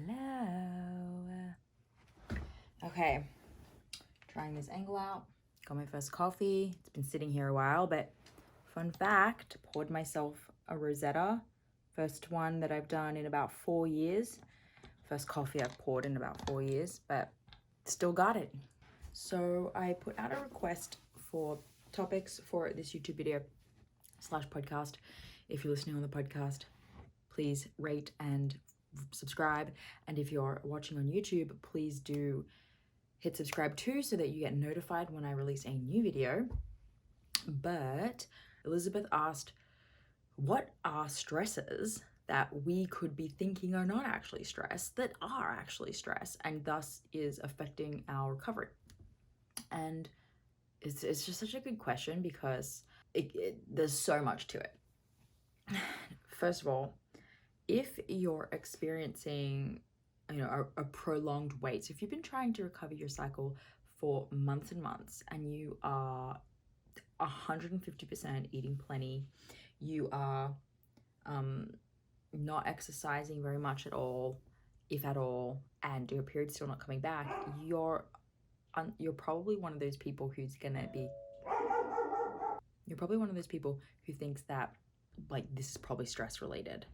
Hello. Okay, trying this angle out. Got my first coffee. It's been sitting here a while, but fun fact, poured myself a Rosetta. First one that I've done in about 4 years. First coffee I've poured in about 4 years, but still got it. So I put out a request for topics for this YouTube video / podcast. If you're listening on the podcast, please rate and subscribe, and if you're watching on YouTube, please do hit subscribe too so that you get notified when I release a new video. But Elizabeth asked, what are stressors that we could be thinking are not actually stress that are actually stress and thus is affecting our recovery? And it's just such a good question because there's so much to it. First of all, if you're experiencing, a prolonged wait, so if you've been trying to recover your cycle for months and months and you are 150% eating plenty, you are not exercising very much at all, if at all, and your period's still not coming back, you're probably one of those people who thinks that this is probably stress related.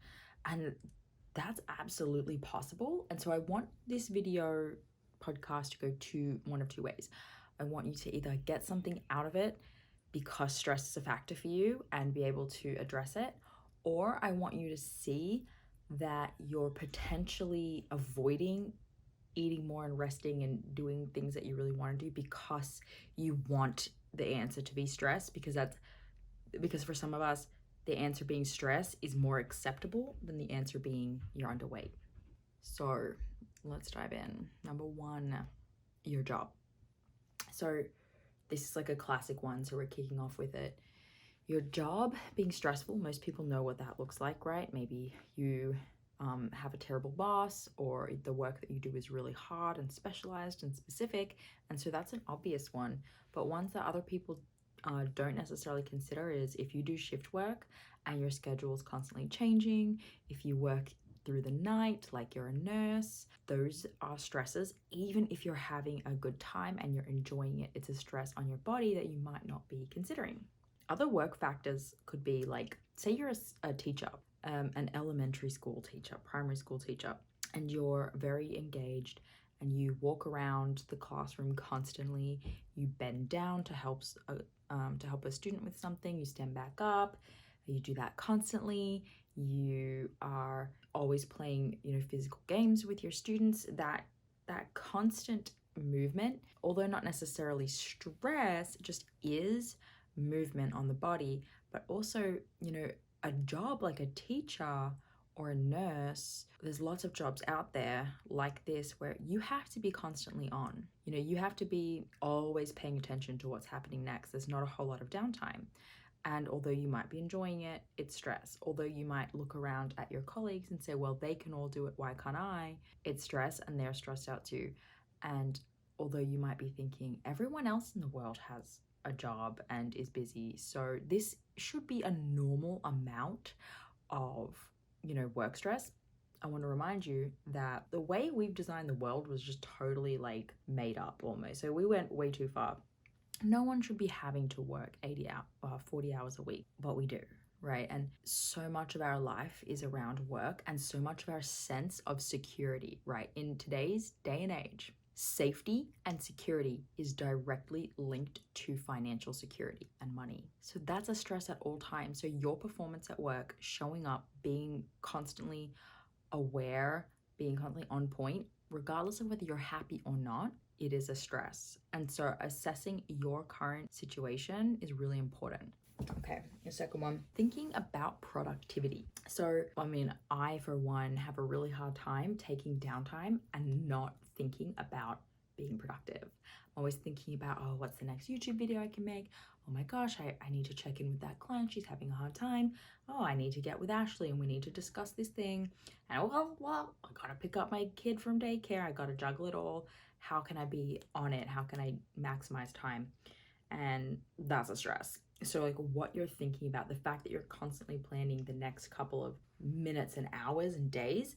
And that's absolutely possible. And so I want this video podcast to go to one of two ways. I want you to either get something out of it because stress is a factor for you and be able to address it, or I want you to see that you're potentially avoiding eating more and resting and doing things that you really want to do because you want the answer to be stress, because for some of us, the answer being stress is more acceptable than the answer being you're underweight. So let's dive in. Number one, your job. So this is like a classic one, so we're kicking off with it. Your job being stressful, most people know what that looks like, right? Maybe you have a terrible boss, or the work that you do is really hard and specialized and specific, and so that's an obvious one. But ones that other people don't necessarily consider is if you do shift work and your schedule is constantly changing, if you work through the night like you're a nurse, those are stresses. Even if you're having a good time and you're enjoying it, it's a stress on your body that you might not be considering. Other work factors could be like, say you're a teacher, an elementary school teacher, primary school teacher, and you're very engaged and you walk around the classroom constantly, you bend down to help a student with something, you stand back up, you do that constantly, you are always playing, physical games with your students, that constant movement, although not necessarily stress, just is movement on the body. But also, a job like a teacher or a nurse, there's lots of jobs out there like this where you have to be constantly on. You have to be always paying attention to what's happening next. There's not a whole lot of downtime. And although you might be enjoying it, it's stress. Although you might look around at your colleagues and say, well, they can all do it, why can't I? It's stress and they're stressed out too. And although you might be thinking everyone else in the world has a job and is busy, so this should be a normal amount of work stress, I want to remind you that the way we've designed the world was just totally made up almost. So we went way too far. No one should be having to work 40 hours a week, but we do, right? And so much of our life is around work and so much of our sense of security, right? In today's day and age, safety and security is directly linked to financial security and money. So that's a stress at all times. So your performance at work, showing up, being constantly aware, being constantly on point, regardless of whether you're happy or not, it is a stress. And so assessing your current situation is really important. Okay, the second one, thinking about productivity. So, I, for one, have a really hard time taking downtime and not thinking about being productive. I'm always thinking about, what's the next YouTube video I can make? Oh my gosh, I need to check in with that client. She's having a hard time. Oh, I need to get with Ashley and we need to discuss this thing. And well, I gotta pick up my kid from daycare. I gotta juggle it all. How can I be on it? How can I maximize time? And that's a stress. So what you're thinking about, the fact that you're constantly planning the next couple of minutes and hours and days,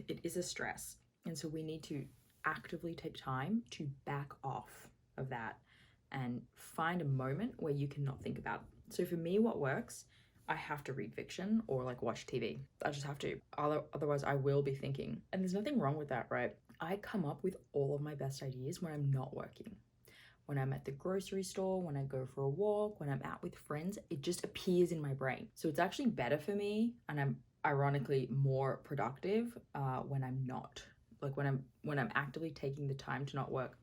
it is a stress. And so we need to actively take time to back off of that and find a moment where you cannot think about it. So for me, what works, I have to read fiction or like watch TV. I just have to. Otherwise, I will be thinking. And there's nothing wrong with that, right? I come up with all of my best ideas when I'm not working. When I'm at the grocery store, when I go for a walk, when I'm out with friends, it just appears in my brain. So it's actually better for me, and I'm ironically more productive when I'm not. Like when I'm actively taking the time to not work.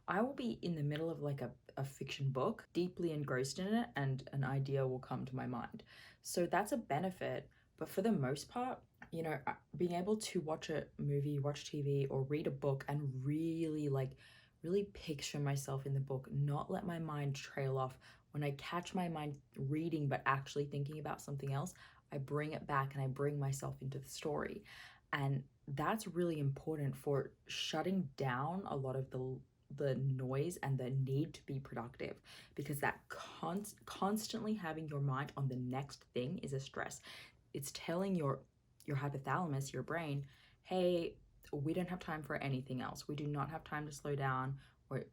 I will be in the middle of like a fiction book, deeply engrossed in it, and an idea will come to my mind. So that's a benefit. But for the most part, you know, being able to watch a movie, watch TV, or read a book and really picture myself in the book, not let my mind trail off. When I catch my mind reading but actually thinking about something else, I bring it back and I bring myself into the story. And that's really important for shutting down a lot of the noise and the need to be productive, because that constantly having your mind on the next thing is a stress. It's telling your hypothalamus, your brain, hey, we don't have time for anything else. We do not have time to slow down, or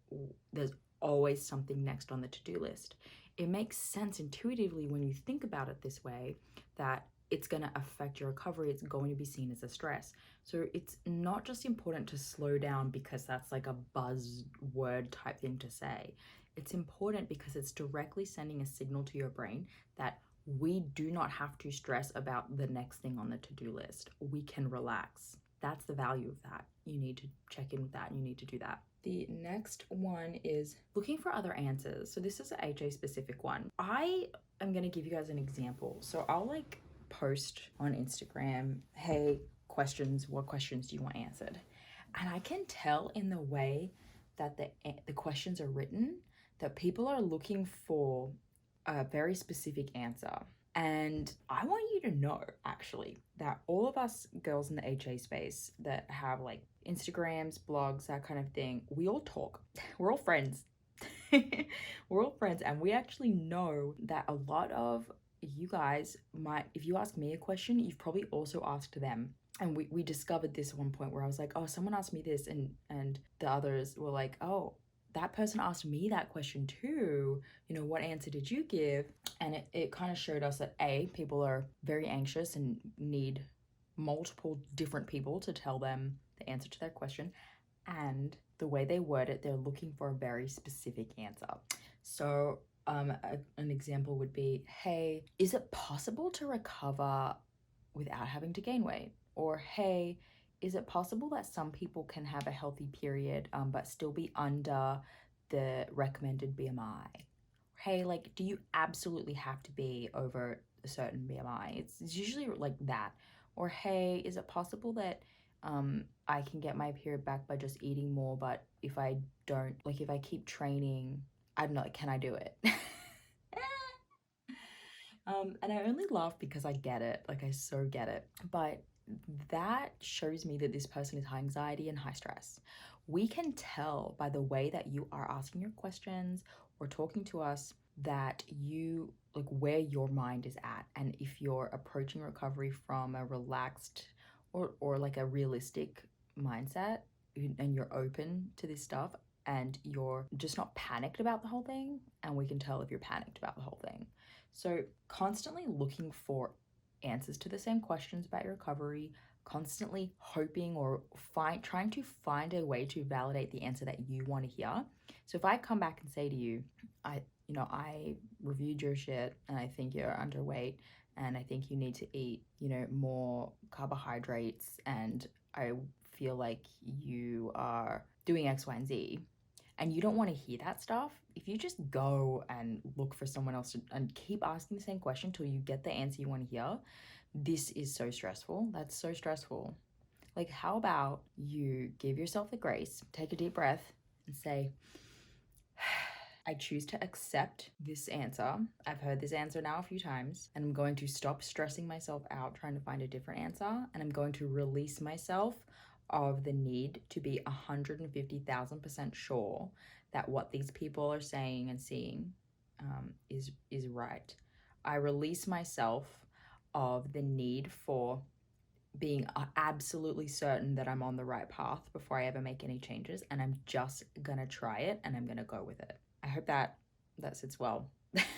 there's always something next on the to-do list. It makes sense intuitively when you think about it this way that it's going to affect your recovery. It's going to be seen as a stress. So it's not just important to slow down because that's like a buzzword type thing to say. It's important because it's directly sending a signal to your brain that we do not have to stress about the next thing on the to-do list. We can relax. That's the value of that. You need to check in with that and you need to do that. The next one is looking for other answers. So this is a HA specific one. I am going to give you guys an example. So I'll like post on Instagram, hey, questions, what questions do you want answered? And I can tell in the way that the questions are written that people are looking for a very specific answer. And I want you to know, actually, that all of us girls in the HA space that have like Instagrams, blogs, that kind of thing, we all talk. We're all friends. We're all friends. And we actually know that a lot of you guys might, if you ask me a question, you've probably also asked them. And we discovered this at one point where I was like, oh, someone asked me this, and the others were like, oh, that person asked me that question too. You know, what answer did you give? And it kind of showed us that people are very anxious and need multiple different people to tell them the answer to their question. And the way they word it, they're looking for a very specific answer. So an example would be, hey, is it possible to recover without having to gain weight? Or, hey, is it possible that some people can have a healthy period but still be under the recommended BMI? Hey, like, do you absolutely have to be over a certain BMI? It's usually like that. Or, hey, is it possible that I can get my period back by just eating more, but if I don't, like if I keep training, I don't know, can I do it? And I only laugh because I get it, like I so get it. But that shows me that this person is high anxiety and high stress. We can tell by the way that you are asking your questions or talking to us that you, like where your mind is at, and if you're approaching recovery from a relaxed or like a realistic mindset, and you're open to this stuff and you're just not panicked about the whole thing. And we can tell if you're panicked about the whole thing. So constantly looking for answers to the same questions about your recovery, constantly hoping or trying to find a way to validate the answer that you want to hear. So if I come back and say to you, I reviewed your shit and I think you're underweight and I think you need to eat, more carbohydrates, and I feel like you are doing X, Y, and Z, and you don't want to hear that stuff, if you just go and look for someone else and keep asking the same question till you get the answer you want to hear, this is so stressful. That's so stressful. Like, how about you give yourself the grace, take a deep breath, and say, I choose to accept this answer. I've heard this answer now a few times, and I'm going to stop stressing myself out trying to find a different answer, and I'm going to release myself of the need to be 150,000% sure that what these people are saying and seeing is right. I release myself of the need for being absolutely certain that I'm on the right path before I ever make any changes, and I'm just gonna try it and I'm gonna go with it. I hope that sits well.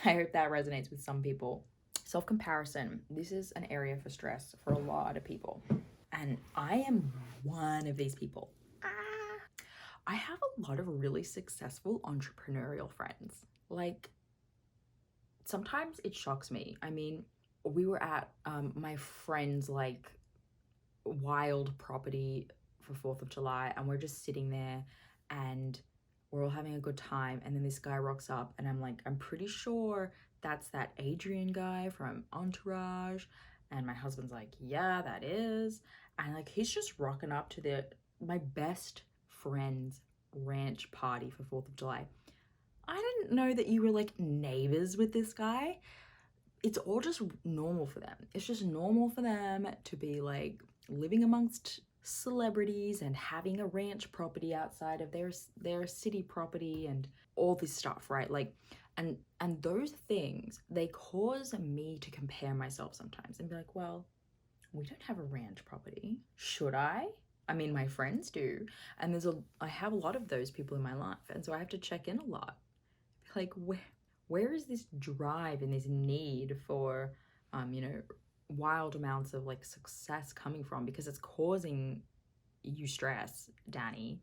I hope that resonates with some people. Self-comparison, this is an area for stress for a lot of people, and I am one of these people. I have a lot of really successful entrepreneurial friends. Like, sometimes it shocks me. I mean, we were at my friend's like wild property for 4th of July, and we're just sitting there and we're all having a good time, and then this guy rocks up and I'm like, I'm pretty sure that's that Adrian guy from Entourage. And my husband's like, yeah, that is. And like, he's just rocking up to my best friend's ranch party for 4th of July. I didn't know that you were like neighbors with this guy. It's all just normal for them. It's just normal for them to be like living amongst celebrities and having a ranch property outside of their city property and all this stuff, right? Like, and those things, they cause me to compare myself sometimes and be like, well, we don't have a ranch property. Should I? I mean, my friends do. And I have a lot of those people in my life. And so I have to check in a lot. Like, where is this drive and this need for, wild amounts of like success coming from? Because it's causing you stress, Danny.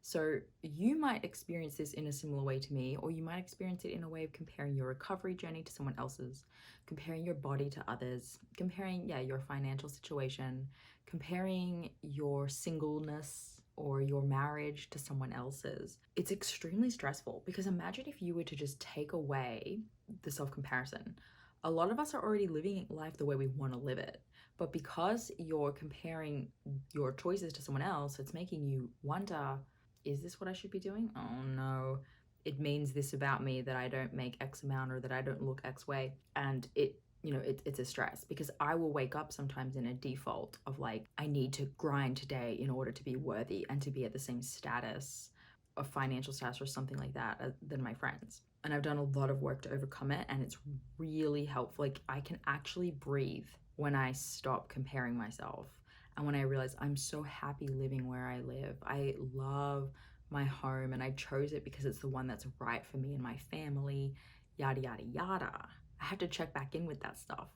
So you might experience this in a similar way to me, or you might experience it in a way of comparing your recovery journey to someone else's, comparing your body to others, comparing, your financial situation, comparing your singleness or your marriage to someone else's. It's extremely stressful, because imagine if you were to just take away the self-comparison. A lot of us are already living life the way we want to live it. But because you're comparing your choices to someone else, it's making you wonder, is this what I should be doing? Oh no, it means this about me that I don't make X amount or that I don't look X way. And it's a stress, because I will wake up sometimes in a default of like, I need to grind today in order to be worthy and to be at the same status of financial status or something like that than my friends. And I've done a lot of work to overcome it, and it's really helpful. Like, I can actually breathe when I stop comparing myself. And when I realize I'm so happy living where I live. I love my home and I chose it because it's the one that's right for me and my family, yada, yada, yada. I have to check back in with that stuff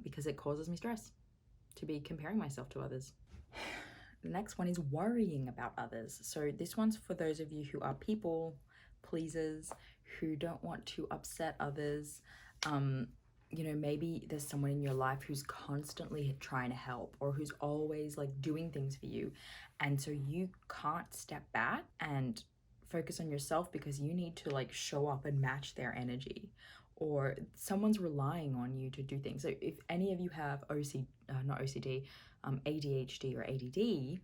because it causes me stress to be comparing myself to others. The next one is worrying about others. So this one's for those of you who are people pleasers, who don't want to upset others. Maybe there's someone in your life who's constantly trying to help, or who's always like doing things for you. And so you can't step back and focus on yourself because you need to like show up and match their energy, or someone's relying on you to do things. So if any of you have ADHD or ADD,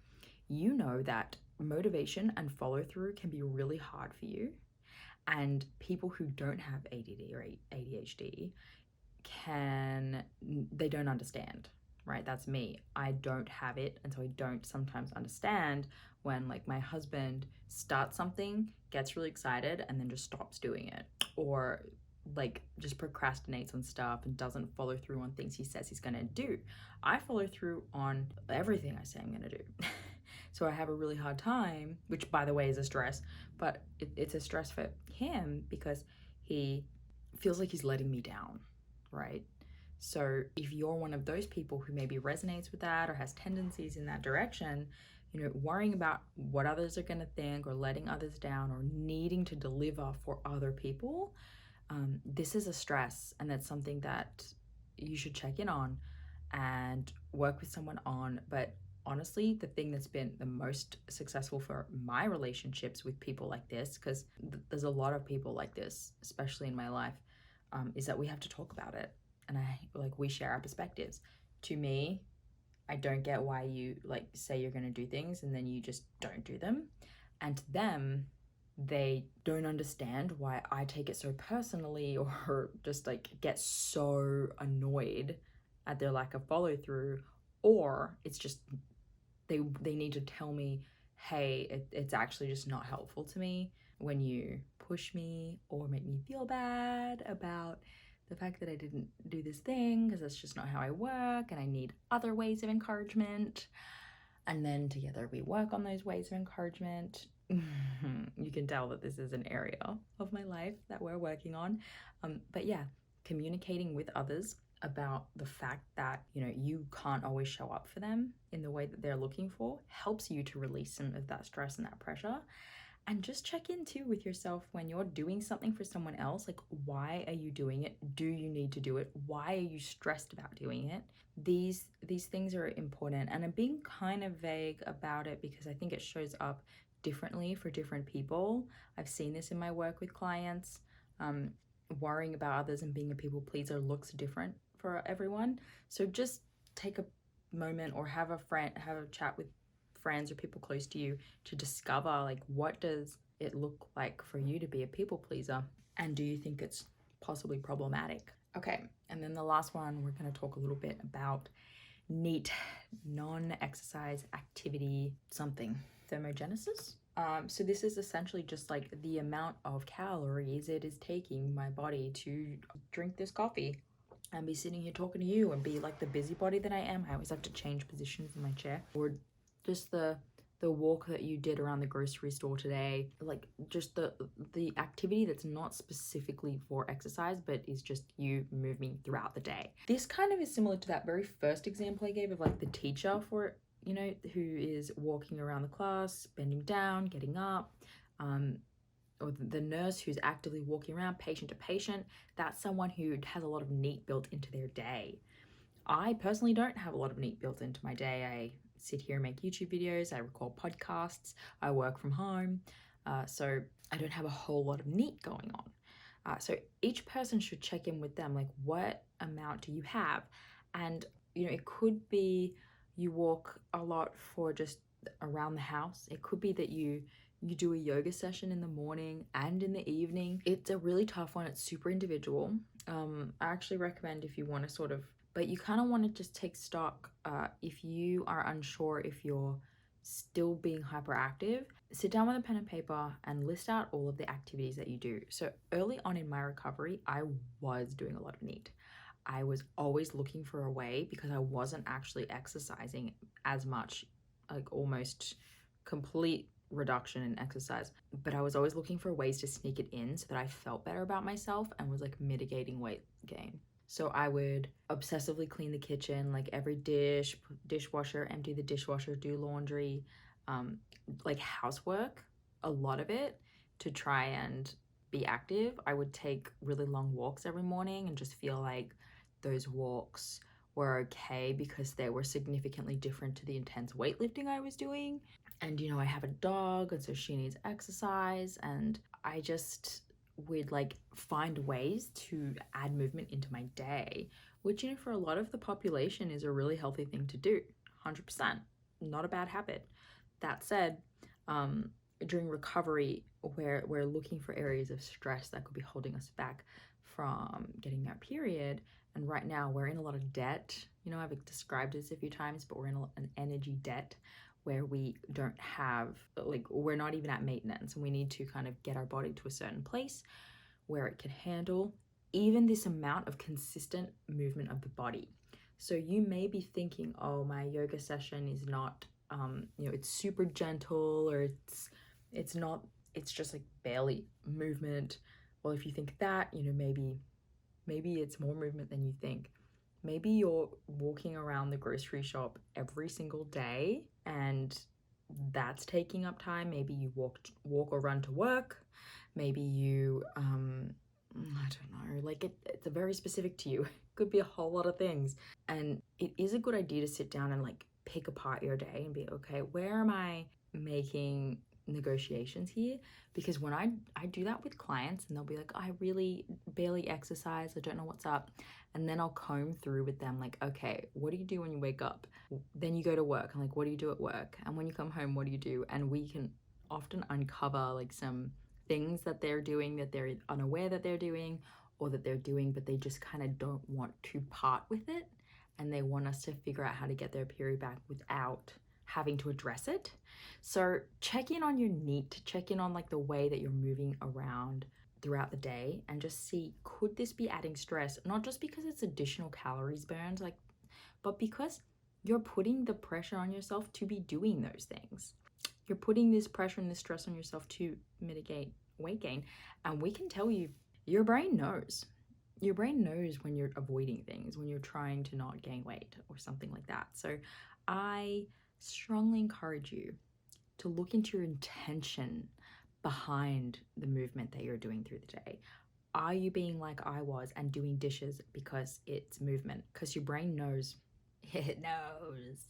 you know that motivation and follow through can be really hard for you. And people who don't have ADD or ADHD they don't understand, right? That's me. I don't have it, and so I don't sometimes understand when like my husband starts something, gets really excited, and then just stops doing it, or like just procrastinates on stuff and doesn't follow through on things he says he's gonna do. I follow through on everything I say I'm gonna do. So I have a really hard time, which by the way is a stress, but it's a stress for him because he feels like he's letting me down, right? So if you're one of those people who maybe resonates with that or has tendencies in that direction, worrying about what others are going to think, or letting others down, or needing to deliver for other people, this is a stress, and that's something that you should check in on and work with someone on. But honestly, the thing that's been the most successful for my relationships with people like this, because there's a lot of people like this, especially in my life, is that we have to talk about it. And we share our perspectives. To me, I don't get why you like say you're going to do things and then you just don't do them. And to them, they don't understand why I take it so personally, or just like get so annoyed at their lack of follow through, or it's just they need to tell me, hey, it's actually just not helpful to me when you push me or make me feel bad about the fact that I didn't do this thing because that's just not how I work and I need other ways of encouragement. And then together we work on those ways of encouragement. You can tell that this is an area of my life that we're working on. But yeah, communicating with others about the fact that, you know, you can't always show up for them in the way that they're looking for helps you to release some of that stress and that pressure. And just check in too with yourself when you're doing something for someone else. Like, why are you doing it? Do you need to do it? Why are you stressed about doing it? These things are important, and I'm being kind of vague about it because I think it shows up differently for different people. I've seen this in my work with clients. Worrying about others and being a people pleaser looks different for everyone. So just take a moment or have a chat with friends or people close to you to discover, like, what does it look like for you to be a people pleaser, and do you think it's possibly problematic? Okay, and then the last one, we're going to talk a little bit about NEAT, non-exercise activity something, thermogenesis. So this is essentially just like the amount of calories it is taking my body to drink this coffee and be sitting here talking to you and be like the busybody that I am. I always have to change positions in my chair. Or just the walk that you did around the grocery store today, like just the activity that's not specifically for exercise but is just you moving throughout the day. This kind of is similar to that very first example I gave of like the teacher for, you know, who is walking around the class, bending down, getting up, or the nurse who's actively walking around patient to patient. That's someone who has a lot of NEAT built into their day. I personally don't have a lot of NEAT built into my day. I sit here and make YouTube videos, I record podcasts, I work from home, so I don't have a whole lot of NEAT going on. So each person should check in with them, like, what amount do you have? And, you know, it could be you walk a lot for just around the house. It could be that you do a yoga session in the morning and in the evening. It's a really tough one. It's super individual. I actually recommend, if you want to sort of, but you kind of want to just take stock. If you are unsure if you're still being hyperactive, sit down with a pen and paper and list out all of the activities that you do. So early on in my recovery, I was doing a lot of NEAT. I was always looking for a way, because I wasn't actually exercising as much, like almost complete reduction in exercise, but I was always looking for ways to sneak it in so that I felt better about myself and was like mitigating weight gain. So I would obsessively clean the kitchen, like every dishwasher, empty the dishwasher, do laundry, like housework, a lot of it, to try and be active. I would take really long walks every morning and just feel like those walks were okay because they were significantly different to the intense weightlifting I was doing. And, you know, I have a dog, and so she needs exercise, and I just would like find ways to add movement into my day, which, you know, for a lot of the population is a really healthy thing to do. 100%, not a bad habit. That said, during recovery, where we're looking for areas of stress that could be holding us back from getting our period, and right now we're in a lot of debt. You know, I've described this a few times, but we're in an energy debt where we don't have, like, we're not even at maintenance, and we need to kind of get our body to a certain place where it can handle even this amount of consistent movement of the body. So you may be thinking, oh, my yoga session is not, you know, it's super gentle, or it's not, it's just like barely movement. Well, if you think that, you know, maybe it's more movement than you think. Maybe you're walking around the grocery shop every single day and that's taking up time. Maybe you walk or run to work. Maybe you, I don't know, like it's a very specific to you. It could be a whole lot of things. And it is a good idea to sit down and like pick apart your day and be, okay, where am I making negotiations here? Because when I do that with clients, and they'll be like, I really barely exercise, I don't know what's up. And then I'll comb through with them, like, okay, what do you do when you wake up? Then you go to work. I'm like, what do you do at work? And when you come home, what do you do? And we can often uncover like some things that they're doing that they're unaware that they're doing, or that they're doing but they just kind of don't want to part with it, and they want us to figure out how to get their period back without having to address it. So check in on your NEAT, check in on like the way that you're moving around throughout the day and just see, could this be adding stress? Not just because it's additional calories burned, but because you're putting the pressure on yourself to be doing those things. You're putting this pressure and this stress on yourself to mitigate weight gain. And we can tell you, your brain knows. Your brain knows when you're avoiding things, when you're trying to not gain weight or something like that. So I strongly encourage you to look into your intention behind the movement that you're doing through the day. Are you being like I was and doing dishes because it's movement? Because your brain knows. It knows.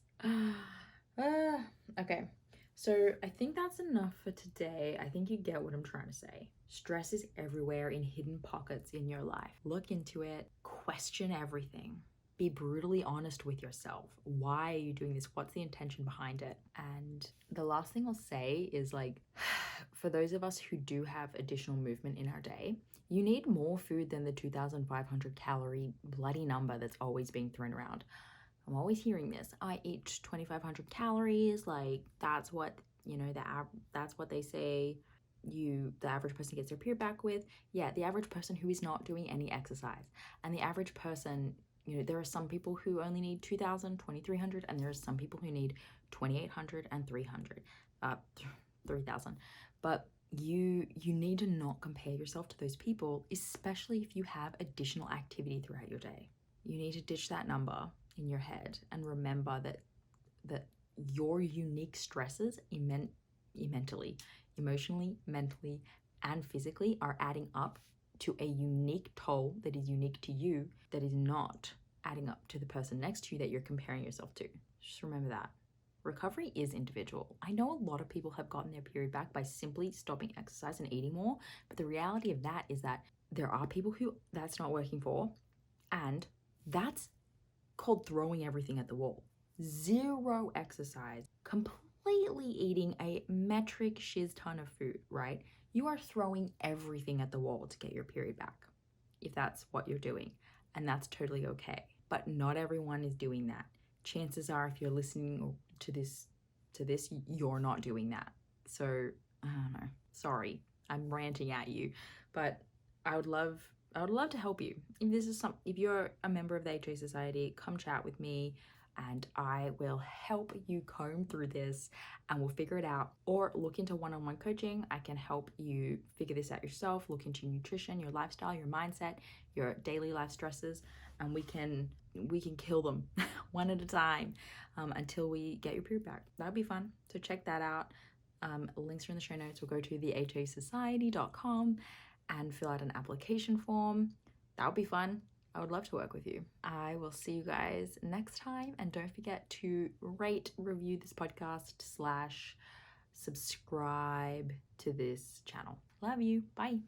Okay. So I think that's enough for today. I think you get what I'm trying to say. Stress is everywhere in hidden pockets in your life. Look into it, question everything. Be brutally honest with yourself. Why are you doing this? What's the intention behind it? And the last thing I'll say is for those of us who do have additional movement in our day, you need more food than the 2,500 calorie bloody number that's always being thrown around. I'm always hearing this. I eat 2,500 calories. That's what, that's what they say the average person gets their period back with. Yeah, the average person who is not doing any exercise. And the average person, there are some people who only need 2,000, 2,300, and there are some people who need 2,800 and 3,000. But you need to not compare yourself to those people, especially if you have additional activity throughout your day. You need to ditch that number in your head and remember that your unique stresses emotionally, mentally, and physically are adding up to a unique toll that is unique to you, that is not adding up to the person next to you that you're comparing yourself to. Just remember that. Recovery is individual. I know a lot of people have gotten their period back by simply stopping exercise and eating more, but the reality of that is that there are people who that's not working for, and that's called throwing everything at the wall. Zero exercise, completely eating a metric shiz ton of food, right? You are throwing everything at the wall to get your period back, if that's what you're doing, and that's totally okay. But not everyone is doing that. Chances are, if you're listening to this, you're not doing that. So I don't know. Sorry, I'm ranting at you, but I would love to help you. If you're a member of the HA Society, come chat with me and I will help you comb through this and we'll figure it out. Or look into one-on-one coaching. I can help you figure this out yourself. Look into your nutrition, your lifestyle, your mindset, your daily life stresses, and we can kill them one at a time until we get your period back. That'd be fun. So check that out. Links are in the show notes. We'll go to thehasociety.com and fill out an application form. That would be fun. I would love to work with you. I will see you guys next time. And don't forget to rate, review this podcast / subscribe to this channel. Love you. Bye.